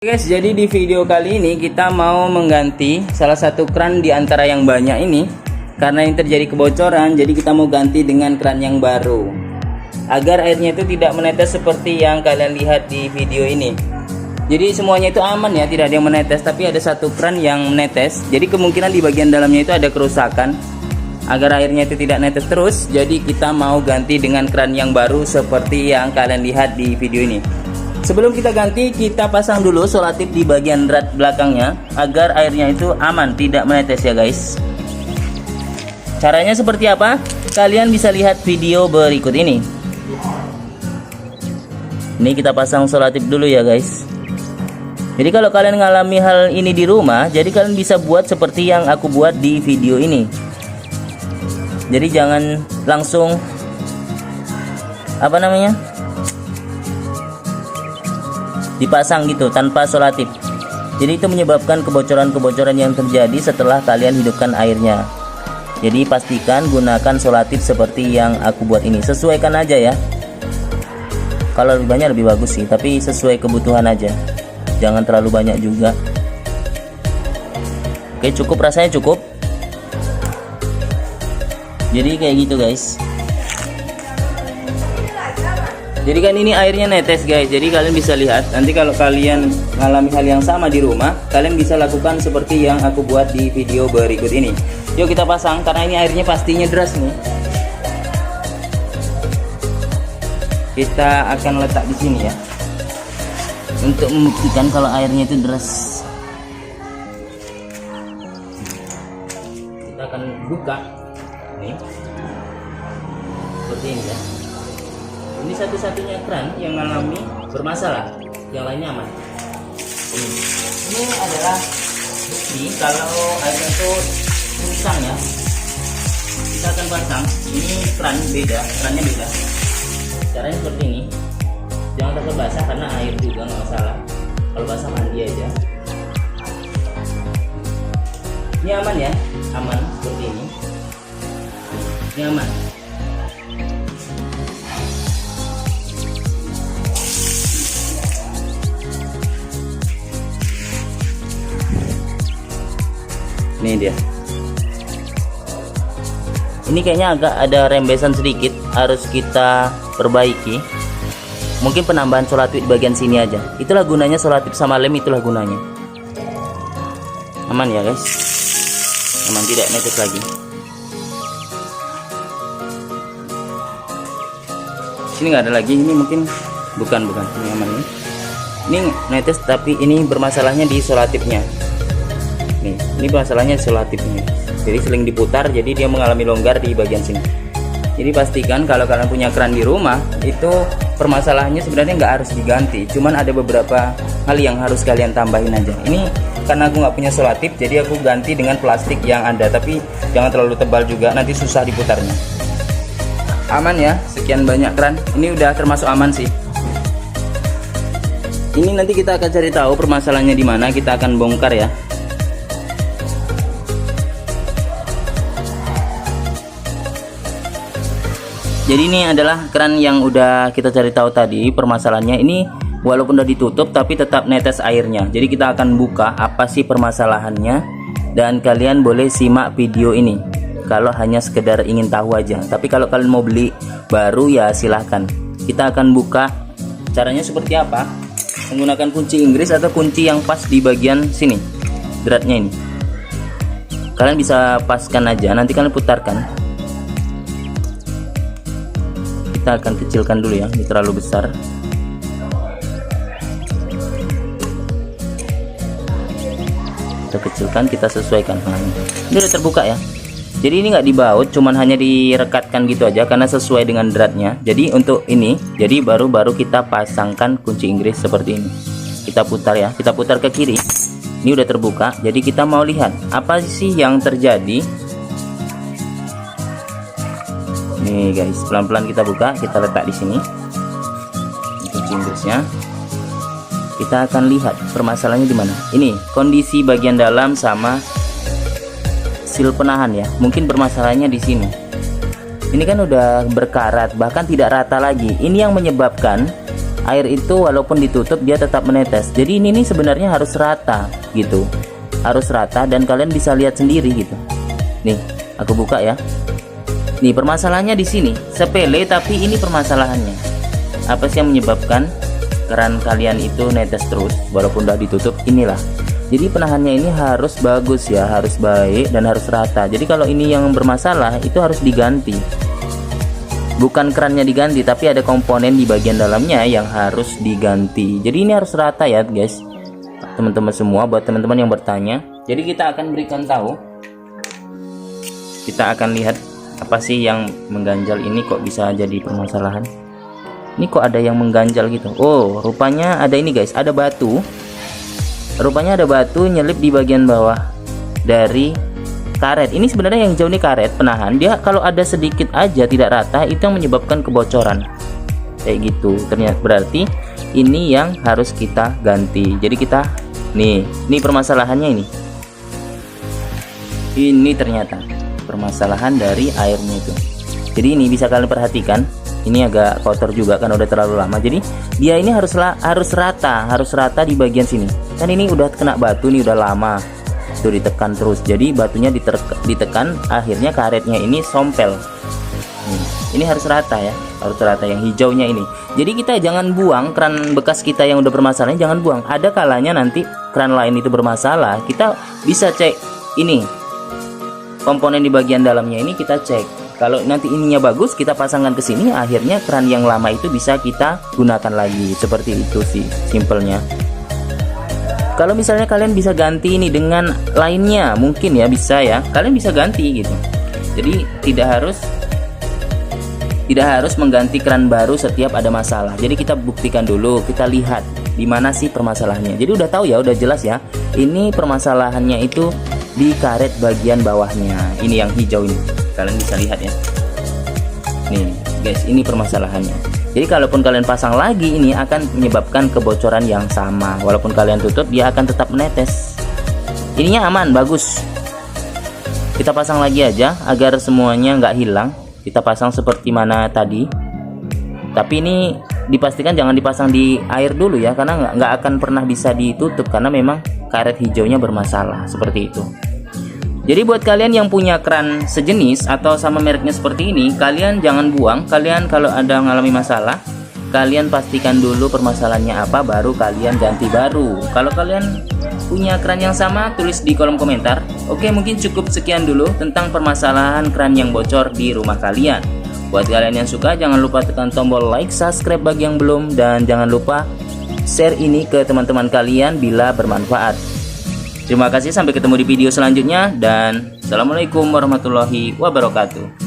Guys, jadi di video kali ini kita mau mengganti salah satu kran di antara yang banyak ini. Karena yang terjadi kebocoran, jadi kita mau ganti dengan kran yang baru agar airnya itu tidak menetes seperti yang kalian lihat di video ini. Jadi semuanya itu aman ya, tidak ada yang menetes, tapi ada satu kran yang menetes. Jadi kemungkinan di bagian dalamnya itu ada kerusakan. Agar airnya itu tidak netes terus, jadi kita mau ganti dengan kran yang baru seperti yang kalian lihat di video ini. Sebelum kita ganti, kita pasang dulu solatif di bagian drat belakangnya agar airnya itu aman, tidak menetes ya guys. Caranya seperti apa? Kalian bisa lihat video berikut ini. Ini kita pasang solatif dulu ya guys. Jadi kalau kalian mengalami hal ini di rumah, jadi kalian bisa buat seperti yang aku buat di video ini. Jadi jangan langsung dipasang gitu tanpa solatif. Jadi itu menyebabkan kebocoran-kebocoran yang terjadi setelah kalian hidupkan airnya. Jadi pastikan gunakan solatif seperti yang aku buat ini. Sesuaikan aja ya. Kalau lebih banyak lebih bagus sih, tapi sesuai kebutuhan aja. Jangan terlalu banyak juga. Oke, cukup, rasanya cukup. Jadi kayak gitu guys. Jadi kan ini airnya netes guys. Jadi kalian bisa lihat. Nanti kalau kalian mengalami hal yang sama di rumah, kalian bisa lakukan seperti yang aku buat di video berikut ini. Yuk kita pasang, karena ini airnya pastinya deras nih. Kita akan letak di sini ya, untuk membuktikan kalau airnya itu deras. Kita akan buka ini seperti ini ya. Ini satu-satunya kran yang mengalami bermasalah, yang lainnya aman. Ini adalah bukti kalau airnya itu rusak ya. Kita akan pasang. Ini krannya beda. Caranya seperti ini. Jangan takut basah karena air juga nggak masalah. Kalau basah mandi aja. Ini aman ya, aman seperti ini. Ini aman. Ini dia. Ini kayaknya agak ada rembesan sedikit, harus kita perbaiki. Mungkin penambahan solatif di bagian sini aja. Itulah gunanya solatif sama lem, itulah gunanya. Aman ya guys. Aman, tidak netes lagi. Sini nggak ada lagi. Ini mungkin bukan. Ini aman nih. Ini netes tapi ini bermasalahnya di solatifnya. Nih, ini masalahnya solatifnya. Jadi seling diputar, jadi dia mengalami longgar di bagian sini. Jadi pastikan kalau kalian punya kran di rumah, itu permasalahannya sebenarnya nggak harus diganti. Cuman ada beberapa hal yang harus kalian tambahin aja. Ini karena aku nggak punya solatif, jadi aku ganti dengan plastik yang ada. Tapi jangan terlalu tebal juga, nanti susah diputarnya. Aman ya, sekian banyak kran. Ini udah termasuk aman sih. Ini nanti kita akan cari tahu permasalahannya di mana. Kita akan bongkar ya. Jadi ini adalah kran yang udah kita cari tahu tadi permasalahannya. Ini walaupun udah ditutup tapi tetap netes airnya. Jadi kita akan buka apa sih permasalahannya, dan kalian boleh simak video ini kalau hanya sekedar ingin tahu aja. Tapi kalau kalian mau beli baru ya silahkan. Kita akan buka. Caranya seperti apa? Menggunakan kunci Inggris atau kunci yang pas di bagian sini, dratnya ini. Kalian bisa paskan aja, nanti kalian putarkan. Kita akan kecilkan dulu ya, ini terlalu besar. Kita kecilkan, kita sesuaikan. Ini udah terbuka ya. Jadi ini nggak dibaut, cuman hanya direkatkan gitu aja karena sesuai dengan dratnya. Jadi untuk ini, jadi baru kita pasangkan kunci Inggris seperti ini. Kita putar ya, kita putar ke kiri. Ini udah terbuka, jadi kita mau lihat apa sih yang terjadi. Nih guys, pelan-pelan kita buka, kita letak di sini kunci Inggrisnya. Kita akan lihat permasalahannya di mana. Ini kondisi bagian dalam sama seal penahan ya. Mungkin permasalahannya di sini. Ini kan udah berkarat, bahkan tidak rata lagi. Ini yang menyebabkan air itu walaupun ditutup dia tetap menetes. Jadi ini nih sebenarnya harus rata gitu, harus rata, dan kalian bisa lihat sendiri gitu. Nih aku buka ya. Nih permasalahannya di sini sepele, tapi ini permasalahannya. Apa sih yang menyebabkan keran kalian itu netes terus walaupun udah ditutup? Inilah. Jadi penahannya ini harus bagus ya, harus baik dan harus rata. Jadi kalau ini yang bermasalah itu harus diganti. Bukan kerannya diganti, tapi ada komponen di bagian dalamnya yang harus diganti. Jadi ini harus rata ya guys, teman-teman semua. Buat teman-teman yang bertanya, jadi kita akan berikan tahu, kita akan lihat apa sih yang mengganjal ini, kok bisa jadi permasalahan. Ini kok ada yang mengganjal gitu. Oh rupanya ada ini guys, ada batu. Rupanya ada batu nyelip di bagian bawah dari karet. Ini sebenarnya yang jauh nih karet penahan. Dia kalau ada sedikit aja tidak rata, itu yang menyebabkan kebocoran kayak gitu. Ternyata berarti ini yang harus kita ganti. Jadi kita nih, ini permasalahannya ini. Ini ternyata permasalahan dari airnya itu. Jadi ini bisa kalian perhatikan. Ini agak kotor juga kan, udah terlalu lama. Jadi dia ini harus rata di bagian sini. Kan ini udah kena batu nih, udah lama. Itu ditekan terus. Jadi batunya ditekan, akhirnya karetnya ini sompel. Ini harus rata ya, harus rata yang hijaunya ini. Jadi kita jangan buang keran bekas kita yang udah bermasalah, jangan buang. Ada kalanya nanti keran lain itu bermasalah, kita bisa cek ini komponen di bagian dalamnya ini, kita cek. Kalau nanti ininya bagus, kita pasangkan ke sini, akhirnya keran yang lama itu bisa kita gunakan lagi. Seperti itu sih simpelnya. Kalau misalnya kalian bisa ganti ini dengan lainnya, mungkin ya bisa ya, kalian bisa ganti gitu. Jadi tidak harus mengganti keran baru setiap ada masalah. Jadi kita buktikan dulu, kita lihat di mana sih permasalahannya. Jadi udah tahu ya, udah jelas ya. Ini permasalahannya itu di karet bagian bawahnya. Ini yang hijau ini. Kalian bisa lihat ya. Nih guys, ini permasalahannya. Jadi kalaupun kalian pasang lagi, ini akan menyebabkan kebocoran yang sama. Walaupun kalian tutup, dia akan tetap menetes. Ininya aman, bagus. Kita pasang lagi aja agar semuanya nggak hilang. Kita pasang seperti mana tadi. Tapi ini dipastikan jangan dipasang di air dulu ya, karena nggak akan pernah bisa ditutup karena memang karet hijaunya bermasalah seperti itu. Jadi buat kalian yang punya keran sejenis atau sama mereknya seperti ini, kalian jangan buang. Kalian kalau ada mengalami masalah, kalian pastikan dulu permasalahannya apa, baru kalian ganti baru. Kalau kalian punya keran yang sama, tulis di kolom komentar. Oke, mungkin cukup sekian dulu tentang permasalahan keran yang bocor di rumah kalian. Buat kalian yang suka, jangan lupa tekan tombol like, subscribe bagi yang belum, dan jangan lupa share ini ke teman-teman kalian bila bermanfaat. Terima kasih, sampai ketemu di video selanjutnya, dan assalamualaikum warahmatullahi wabarakatuh.